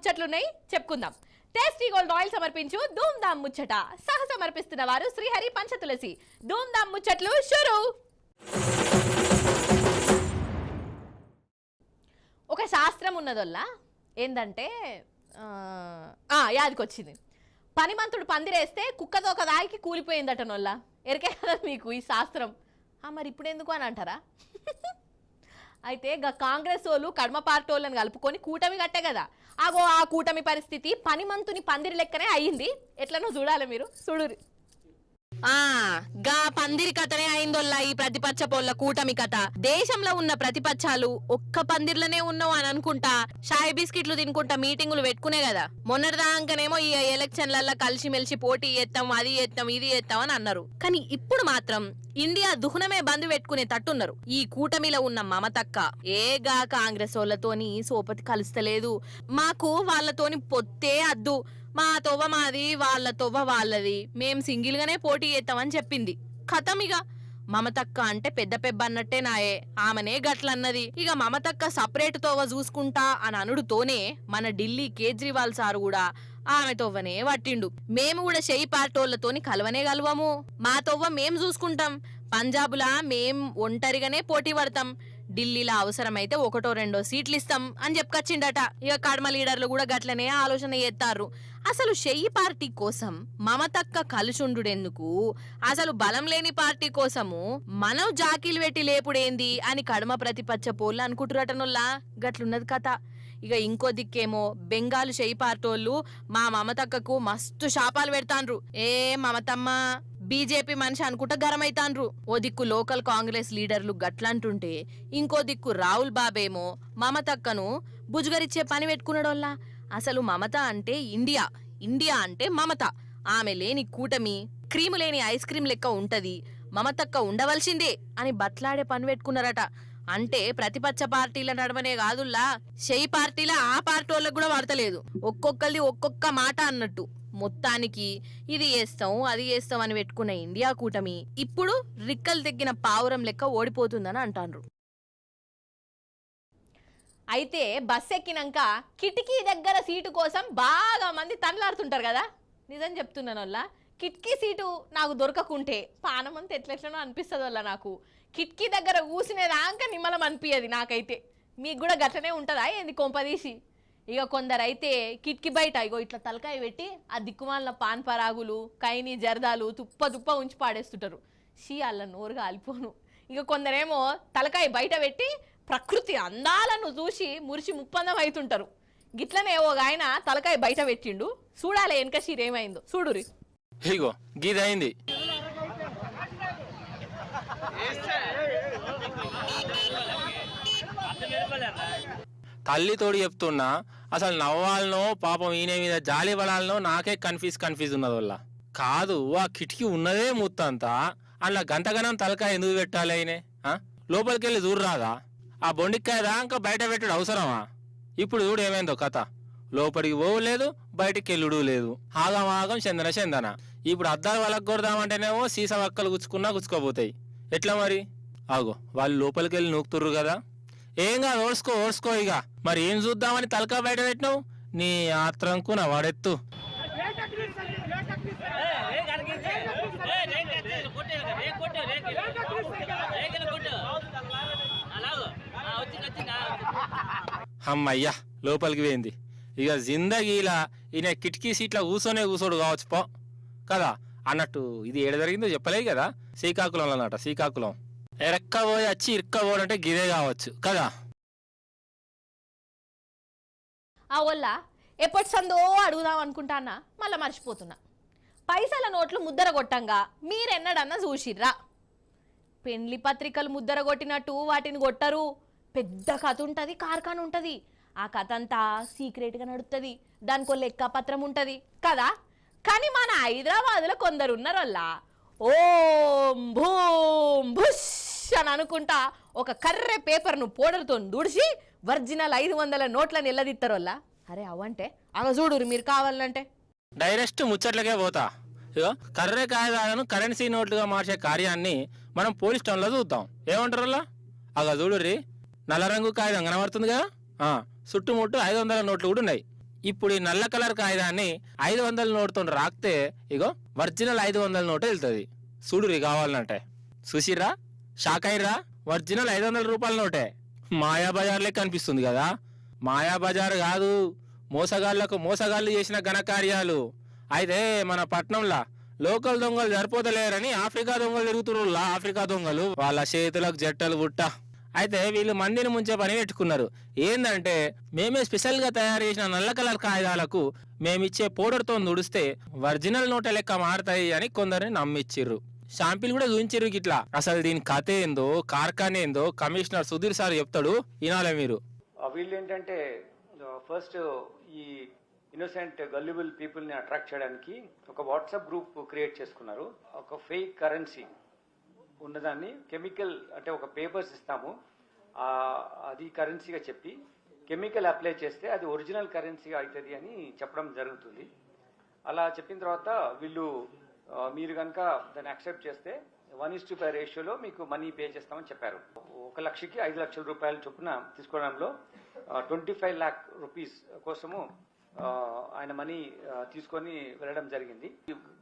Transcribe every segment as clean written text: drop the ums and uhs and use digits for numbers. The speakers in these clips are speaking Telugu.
ముచ్చట్లున్నాయి చెప్పుకుందాం. టేస్టీ గోల్డ్ ఆయిల్ సమర్పించు ధూమ్ ధామ్ ముచ్చట సహ సమర్పిస్తున్న వారు శ్రీహరి పంచతులసి. ధూమ్ ధామ్ ముచ్చట్లు షురు. ఒక శాస్త్రం ఉన్నదొల్లా ఏందంటే యాదికొచ్చింది. పనిమంతుడు పందిరేస్తే కుక్కదోక దానికి కూలిపోయిందట నొల్ల. ఎరికే కదా మీకు ఈ శాస్త్రం? మరి ఇప్పుడు ఎందుకు అని అంటారా? అయితే కాంగ్రెస్ వాళ్ళు కడమ పార్టీ వాళ్ళని కలుపుకొని కూటమి కట్టే కదా. అగో ఆ కూటమి పరిస్థితి పనిమంతుని పందిరి లెక్కనే అయ్యింది. ఎట్లనో చూడాలి మీరు, చూడురి. గా పందిరి కథనే అయిందోల్లా ఈ ప్రతిపక్ష పోల్ల కూటమి కథ. దేశంలో ఉన్న ప్రతిపక్షాలు ఒక్క పందిర్లనే ఉన్నావు అని అనుకుంటా షాయి బిస్కెట్లు తినుకుంటా మీటింగులు పెట్టుకునే కదా. మొన్నటిదాకానేమో ఈ ఎలక్షన్లల్లో కలిసిమెలిసి పోటీ చేస్తాం, అది చేస్తాం, ఇది చేస్తాం అని అన్నారు. కానీ ఇప్పుడు మాత్రం ఇండియా దుహనమే బంద్ పెట్టుకునే తట్టున్నారు. ఈ కూటమిలో ఉన్న మమతక్క ఏగా కాంగ్రెస్ వాళ్ళతోని సోపతి కలుస్తలేదు. మాకు వాళ్ళతోని పొత్తే అద్దు, మా తొవ్వ మాది, వాళ్ళ తొవ్వ వాళ్ళది, మేం సింగిల్ గానే పోటీ చేస్తామని చెప్పింది. ఖతమిగా మమతక్క అంటే పెద్ద పెబ్బ అన్నట్టే నాయే. ఆమెనే గట్లన్నది. ఇక మమతక్క సపరేట్ తోవ చూసుకుంటా అని అనుడుతోనే మన ఢిల్లీ కేజ్రీవాల్ సారు కూడా ఆమె తొవ్వనే పట్టిండు. మేము కూడా షెయి పార్టోళ్లతోని కలవనే కలవము, మా తొవ్వ మేం చూసుకుంటాం, పంజాబులా మేం ఒంటరిగానే పోటీ పడతాం, ఢిల్లీలో అవసరమైతే 1-2 సీట్లు ఇస్తాం అని చెప్పుకొచ్చిండట. ఇక కడమ లీడర్లు కూడా గట్లనే ఆలోచన చేస్తారు. అసలు షెయి పార్టీ కోసం మమతక్క కలుచుండుడెందుకు, అసలు బలం లేని పార్టీ కోసము మనం జాకీలు పెట్టి లేపుడేంది అని కడమ ప్రతిపక్ష పోళ్ళు అనుకుంటురటనుల్లా. గట్లున్నది కథ. ఇక ఇంకో దిక్కేమో బెంగాల్ షెయి పార్టోళ్ళు మా మమతక్కకు మస్తు శాపాలు పెడతాన్రు. మమతమ్మ బీజేపీ మనిషి అనుకుంటా గరమైతాన్రు. ఓ దిక్కు లోకల్ కాంగ్రెస్ లీడర్లు గట్లంటుంటే ఇంకో దిక్కు రాహుల్ బాబేమో మమతక్కను బుజ్గరిచ్చే పని పెట్టుకున్నాడోల్లా. అసలు మమత అంటే ఇండియా, ఇండియా అంటే మమత. ఆమె లేని కూటమి క్రీము లేని ఐస్ క్రీమ్ లెక్క ఉంటది, మమతక్క ఉండవలసిందే అని బట్లాడే పని పెట్టుకున్నారట. అంటే ప్రతిపక్ష పార్టీల నడవనే కాదుల్లా, షెయి పార్టీల ఆ పార్టీ వాళ్ళకు కూడా వాడతలేదు. ఒక్కొక్కరిది ఒక్కొక్క మాట అన్నట్టు. మొత్తానికి ఇది చేస్తాం, అది చేస్తాం అని పెట్టుకున్న ఇండియా కూటమి ఇప్పుడు రిక్కలు తెగ్గిన పావురం లెక్క ఓడిపోతుందని అంటారు. అయితే బస్ ఎక్కినాక కిటికీ దగ్గర సీటు కోసం బాగా మంది తనలాడుతుంటారు కదా. నిజం చెప్తున్నాను వల్ల కిటికీ సీటు నాకు దొరకకుంటే పానమంతా ఎట్లెట్లనో అనిపిస్తుంది వల్ల. నాకు కిటికీ దగ్గర కూసినేదాకా నిమ్మలం అనిపించదు నాకైతే. మీకు కూడా గట్లనే ఉంటుందా ఏంది కొంపదీసి? ఇక కొందరైతే కిటికీ బయట ఇగో ఇట్లా తలకాయ పెట్టి ఆ దిక్కుమాలిన పాన్ పరాగులు, కైని జర్దాలు తుప్ప ఉంచి పాడేస్తుంటారు. అల్ల నోరుగా అలిపోను. ఇక కొందరేమో తలకాయ బయట పెట్టి ప్రకృతి అందాలను చూసి మురిసి ముప్పందం అవుతుంటారు. గిట్లనే ఓ ఆయన తలకాయ బయట పెట్టిండు. చూడాలి వెనక ఏమైందో చూడురి. ఇగో గీదైంది. తల్లి తోడు చెప్తున్నా, అసలు నవ్వాలనో పాపం ఈయన మీద జాలి పడాలనో నాకే కన్ఫ్యూజ్ ఉన్నది వల్ల. కాదు ఆ కిటికీ ఉన్నదే ముత్తంతా, అలా గంతగనం తలకాయ ఎందుకు పెట్టాలి అయినే? లోపలికి వెళ్ళి చూడరాదా? ఆ బొండికాయ దాకా బయట పెట్టడు అవసరమా? ఇప్పుడు చూడు ఏమైందో కథ. లోపలికి పోలేదు, బయటికి వెళ్ళుడు లేదు, ఆగం చందన. ఇప్పుడు అద్దాలు వాళ్ళకి కొడదామంటేనేమో సీసా వక్కలు గుచ్చుకోపోతాయి. ఎట్లా మరి? ఆగో వాళ్ళు లోపలికి వెళ్ళి నూకుతుర్రు కదా. ఏం కాదు, ఓడ్చుకో ఇక. మరి ఏం చూద్దామని తలకా బయట పెట్టినావు? నీ ఆత్రంకు నా వాడెత్తు. అమ్మయ్యా లోపలికి పోయింది. ఇక జిందగీలా ఈయన కిటికీ సీట్ల కూర్చోడు కావచ్చు పో కదా అన్నట్టు. ఇది ఏడ జరిగిందో చెప్పలే కదా, శ్రీకాకుళంలో అన్నట. శ్రీకాకుళం ఎరక్కబోయి వచ్చి ఇరుక్కబోడంటే గిదే కావచ్చు కదా. ఆ వల్ల ఎప్పటి సందో అడుగుదాం అనుకుంటానా, మళ్ళీ మర్చిపోతున్నా. పైసల నోట్లు ముద్దర కొట్టంగా మీరెన్నడన్నా చూసిర్రా? పెండ్లి పత్రికలు ముద్దర కొట్టినట్టు వాటిని కొట్టరు. పెద్ద కథ ఉంటుంది, కార్ఖాన ఉంటుంది. ఆ కథ అంతా సీక్రెట్గా నడుస్తుంది, దానికో లెక్క పత్రం ఉంటుంది కదా. కానీ మన హైదరాబాద్లో కొందరు ఉన్నారు వల్ల ఓం భూం భుష్ అని అనుకుంటా ఒక కర్రె పేపర్ను పౌడర్తో దుడిచి ఒరిజినల్ 500 నోట్లను ఎల్లదిస్తారు వల్ల. అరే అవంటే అగ చూడురు మీరు కావాలంటే. డైరెక్ట్ ముచ్చట్లకే పోతా. ఇగో కర్రె కాగితాలను కరెన్సీ నోట్లుగా మార్చే కార్యాన్ని మనం పోలీస్ స్టేషన్లో చూద్దాం. ఏమంటారు అలా? అగ చూడుర్రి, నల్ల రంగు కాగితం కనబడుతుంది కదా, చుట్టుముట్టు 500 నోట్లు కూడా ఉన్నాయి. ఇప్పుడు ఈ నల్ల కలర్ కాగితాన్ని 500 నోటుతో రాస్తే ఇగో ఒరిజినల్ 500 నోటు వెళ్తుంది. చూడురి కావాలంటే. చూసిరా, షాక్ అయ్యిరా, ఒరిజినల్ 500 రూపాయల నోటే. మాయాబజార్లే కనిపిస్తుంది కదా. మాయాబజార్ కాదు, మోసగాళ్లకు మోసగాళ్ళు చేసిన ఘనకార్యాలు. అయితే మన పట్నంలో లోకల్ దొంగలు సరిపోతలేరని ఆఫ్రికా దొంగలు తిరుగుతున్నారు. ఆఫ్రికా దొంగలు వాళ్ళ చేతులకు జట్టలు బుట్ట. అయితే వీళ్ళు మందిని ముంచే పని పెట్టుకున్నారు. ఏందంటే మేమే స్పెషల్గా తయారు చేసిన నల్ల కలర్ కాగితాలకు మేమిచ్చే పౌడర్తో తుడిస్తే ఒరిజినల్ నోట లెక్క మారుతాయి అని కొందరిని నమ్మిచ్చిర్రు. షాంపిల్ కూడా చూపించిర్రు గిట్లా. అసలు దీని కథ ఏందో, కార్ఖాన ఏందో కమిషనర్ సుధీర్ సార్ చెప్తాడు, వినాలే మీరు. వీళ్ళు ఏంటంటే ఫస్ట్ ఈ ఇన్నోసెంట్ గల్యుబుల్ పీపుల్ని అట్రాక్ట్ చేయడానికి ఒక వాట్సాప్ గ్రూప్ క్రియేట్ చేసుకున్నారు. ఒక ఫేక్ కరెన్సీ ఉన్నదాన్ని కెమికల్ అంటే ఒక పేపర్స్ ఇస్తాము, అది కరెన్సీగా చెప్పి కెమికల్ అప్లై చేస్తే అది ఒరిజినల్ కరెన్సీగా అవుతుంది అని చెప్పడం జరుగుతుంది. అలా చెప్పిన తర్వాత వీళ్ళు మీరు కనుక దాన్ని యాక్సెప్ట్ చేస్తే 1:5 రేషియోలో మీకు మనీ పే చేస్తామని చెప్పారు. 1 లక్షకి 5 లక్షల రూపాయల చొప్పున తీసుకోవడంలో 25 lakh రూపీస్ కోసము ఆయన మనీ తీసుకొని వెళ్ళడం జరిగింది.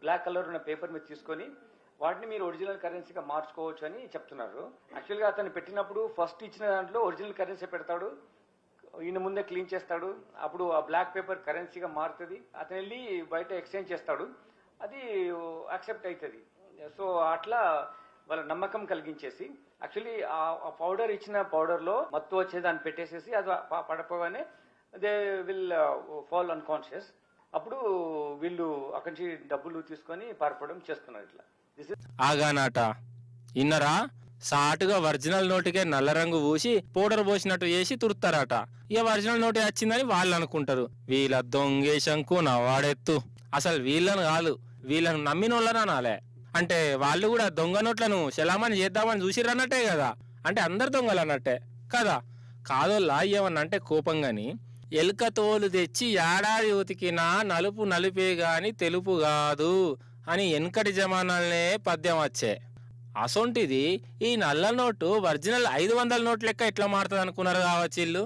బ్లాక్ కలర్ ఉన్న పేపర్ మీద తీసుకొని వాటిని మీరు ఒరిజినల్ కరెన్సీగా మార్చుకోవచ్చు అని చెప్తున్నారు. యాక్చువల్గా అతను పెట్టినప్పుడు ఫస్ట్ ఇచ్చిన దాంట్లో ఒరిజినల్ కరెన్సీ పెడతాడు, ఈయన ముందే క్లీన్ చేస్తాడు, అప్పుడు ఆ బ్లాక్ పేపర్ కరెన్సీగా మారుతుంది. అతను వెళ్ళి బయట ఎక్స్చేంజ్ చేస్తాడు, అది యాక్సెప్ట్ అవుతుంది. సో అట్లా వాళ్ళ నమ్మకం కలిగించేసి యాక్చువల్లీ ఆ పౌడర్ ఇచ్చిన పౌడర్లో మత్తు వచ్చేదాన్ని పెట్టేసేసి అది పడపోగానే దే విల్ ఫాల్ అన్కాన్షియస్. అప్పుడు వీళ్ళు అక్కడి నుంచి డబ్బులు తీసుకొని పారిపోవడం చేస్తున్నారు. ఇట్లా ఆగానాట ఇన్నరా, సాటుగా ఒరిజినల్ నోటికే నల్ల రంగు పూసి పౌడర్ పోసినట్టు చేసి తుడతారట. ఇక ఒరిజినల్ నోటే వచ్చిందని వాళ్ళు అనుకుంటారు. వీళ్ళ దొంగేశంకు నవాడెత్తు. అసలు వీళ్ళను కాదు, వీళ్ళను నమ్మిన వాళ్ళని అనాలే. అంటే వాళ్ళు కూడా దొంగ నోట్లను శలామని చేద్దామని చూసిరన్నట్టే కదా. అంటే అందరు దొంగలు అన్నట్టే కదా. కాదోళ్ళ ఏమన్నా అంటే కోపం గాని, ఎలుక తోలు తెచ్చి ఏడాది ఉతికినా నలుపు నలుపే గాని తెలుపు కాదు అని వెనకటి జమానాలనే పద్యం వచ్చే. అసొంటిది ఈ నల్ల నోటు ఒరిజినల్ 500 నోట్ లెక్క ఎట్లా మారుతుంది అనుకున్నారు కావచ్చు వీళ్ళు.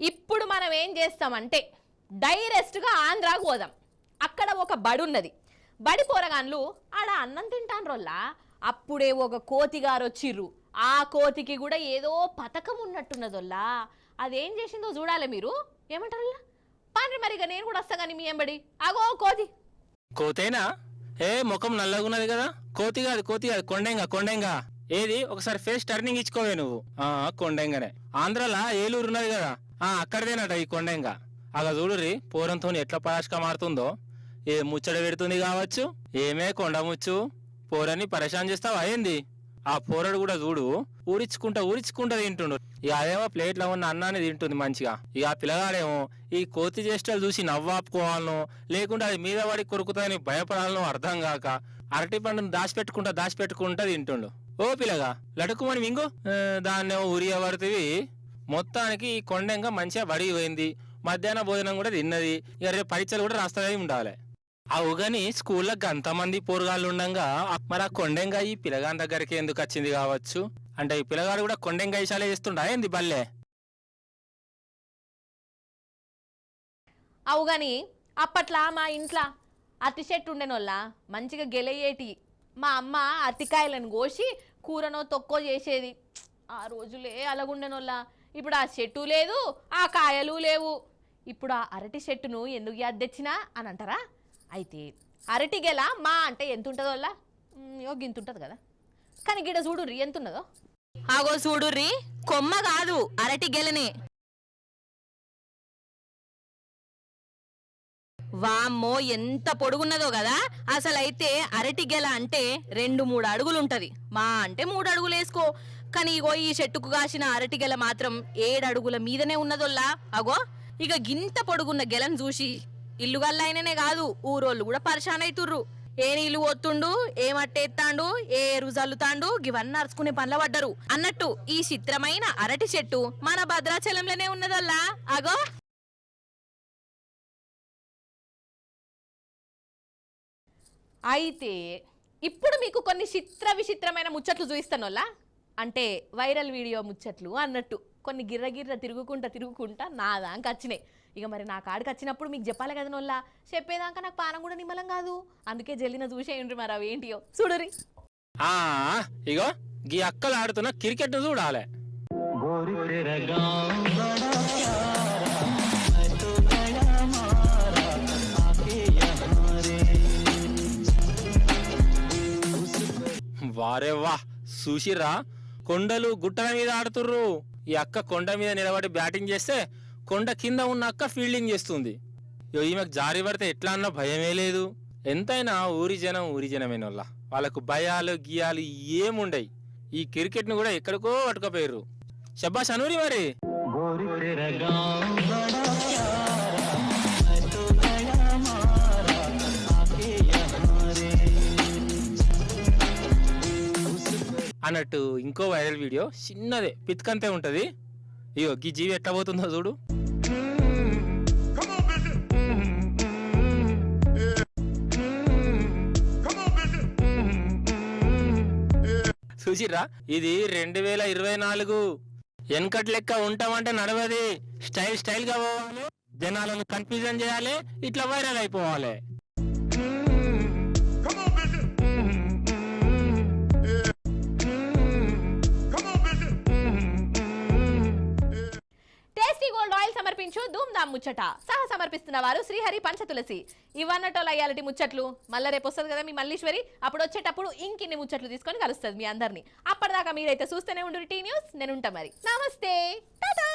ఇప్పుడు మనం ఏం చేస్తామంటే డైరెక్ట్గా ఆంధ్రాకు పోదాం. అక్కడ ఒక బడి ఉన్నది. బడి పోరగాన్లు ఆడ అన్నం తింటాన్రోల్లా. అప్పుడే ఒక కోతిగారు వచ్చిర్రు. ఆ కోతికి కూడా ఏదో పథకం ఉన్నట్టున్నదోల్లా. అదేం చేసిందో చూడాలి మీరు. ఏమంటారు పాండ్రి మరిగా నేను కూడా వస్తా కానీ మీ ఎంబడి. అగో కోతి. కోతేనా? ఏ ముఖం నల్లగున్నది కదా. కోతి కాదు, కోతి కాదు, కొండెంగా. ఏది ఒకసారి ఫేస్ టర్నింగ్ ఇచ్చుకోవే నువ్వు. కొండెంగనే. ఆంధ్రాలో ఏలూరు ఉన్నది కదా, అక్కడదేనట ఈ కొండెంగా. అలా చూడుర్రి పూరంతో ఎట్లా పరాష్గా మారుతుందో. ఏ ముచ్చట పెడుతుంది కావచ్చు. ఏమే కొండముచ్చు, పోరని పరేషాన్ చేస్తావా ఏంది? ఆ పోరడు కూడా చూడు ఊరించుకుంటా తింటుండు. ఇక అదేమో ప్లేట్లో ఉన్న అన్నాన్ని తింటుంది మంచిగా. ఇక ఆ పిల్లగాడేమో ఈ కోతి చేష్టలు చూసి నవ్వాపుకోవాలనో లేకుంటే అది మీద పడి కొరుకుతాయని భయపడాలనో అర్థం కాక అరటి పండును దాచిపెట్టుకుంటా తింటుండు. ఓ పిల్లగా లటుకుమని మింగు. దాన్నేమో ఉరియబడుతుంది. మొత్తానికి ఈ కొండెంగా మంచిగా బడికి పోయింది. మధ్యాహ్న భోజనం కూడా తిన్నది. ఇక రేపు పరీక్షలు కూడా రాస్తానే ఉండాలి. అవుగాని స్కూల్లో అంతమంది పోరగాళ్ళు ఉండంగా మరి ఆ కొండెంగా ఈ పిల్లగాని దగ్గరికి ఎందుకు వచ్చింది కావచ్చు. అంటే ఈ పిల్లగాడు కూడా కొండెంగా ఇషాలే చేస్తుండా ఏంది బల్లే? అవుగాని అప్పట్లా మా ఇంట్లో అతి చెట్టు ఉండేనోళ్ళ మంచిగా గెలయ్యేటి. మా అమ్మ అతికాయలను కోసి కూరనో తొక్కో చేసేది. ఆ రోజులే అలాగుండేనోళ్ళ. ఇప్పుడు ఆ చెట్టు లేదు, ఆ కాయలు లేవు. ఇప్పుడు ఆ అరటి చెట్టును ఎందుకు యాద్ తెచ్చినా అని అంటారా? అయితే అరటి గెల మా అంటే ఎంత ఉంటుందో వల్ల గింత ఉంటుంది కదా. కానీ గిడ చూడుర్రి ఎంత ఉన్నదో. ఆగో చూడుర్రి, కొమ్మ కాదు అరటి గెలనే. వామ్మో ఎంత పొడుగున్నదో కదా. అసలైతే అరటి గెల అంటే 2-3 అడుగులుంటది. మా అంటే 3 అడుగులు వేసుకో. కానీ ఇగో ఈ చెట్టుకు కాసిన అరటి గెల మాత్రం 7 అడుగుల మీదనే ఉన్నదోల్లా. అగో ఇక గింత పొడుగున్న గెలను చూసి ఇల్లుగల్లైననే కాదు ఊరోళ్ళు కూడా పరిశాన్ అవుతుర్రు. ఏ నీళ్లు ఒత్తుండు, ఏ మట్టెత్తాండు, ఏ ఎరువు జల్లుతాండు, ఇవన్నీ అరుచుకునే పనుల పడ్డరు అన్నట్టు ఈ చిత్రమైన అరటి చెట్టు మన భద్రాచలంలోనే ఉన్నదల్లా. అగో అయితే ఇప్పుడు మీకు కొన్ని విచిత్రమైన ముచ్చట్లు చూపిస్తానోళ్ళ. అంటే వైరల్ వీడియో ముచ్చట్లు అన్నట్టు. కొన్ని గిర్ర తిరుగుకుంటా నా దానికి వచ్చినాయి. ఇక మరి నా కాడికి వచ్చినప్పుడు మీకు చెప్పాలి కదా నోళ్ళ, చెప్పేదాకా నాకు పానం కూడా నిమ్మలం కాదు. అందుకే జల్లిన చూసేయండి మరి అవి ఏంటియో చూడరి. ఇగో గీ అక్కలు ఆడుతున్న క్రికెట్ చూడాలి. వారే వా చూసిరా, కొండలు గుట్టల మీద ఆడుతుర్రు. ఈ అక్క కొండ మీద నిలబడి బ్యాటింగ్ చేస్తే కొండ కింద ఉన్న అక్క ఫీల్డింగ్ చేస్తుంది. ఈమెకు జారి పడితే ఎట్లా అన్న భయమే లేదు. ఎంతైనా ఊరి జనమైన వాళ్ళకు భయాలు గియాలు ఏముండయి. ఈ క్రికెట్ ను కూడా ఎక్కడికో పట్టుకపోయారు. శబ్బాష్ అనూరి మరి. అన్నట్టు ఇంకో వైరల్ వీడియో చిన్నదే పిత్కంతే ఉంటది. ఇగో ఈ జీవి ఎట్లా పోతుందో చూడు. చూసిరా, ఇది 2024. వెనకటి లెక్క ఉంటామంటే నడవది. స్టైల్ గా పోవాలి, జనాలను కన్ఫ్యూజన్ చేయాలి, ఇట్లా వైరల్ అయిపోవాలి. టేస్టీ గోల్డ్ ఆయిల్ సమర్పించు ధూమ్ ధామ్ ముచ్చట. సహా సమర్పిస్తున్న వారు శ్రీహరి పంచతులసి. ఇవన్నటోళ్ళు అయ్యాలటి ముచ్చట్లు. మళ్ళీ రేపు వస్తుంది కదా మీ మల్లీశ్వరి. అప్పుడు వచ్చేటప్పుడు ఇంకిన్ని ముచ్చట్లు తీసుకొని కలుస్తుంది మీ అందరినీ. అప్పటిదాకా మీరైతే చూస్తూనే ఉండు టీ న్యూస్. నేను ఉంటా మరి. నమస్తే, టాటా.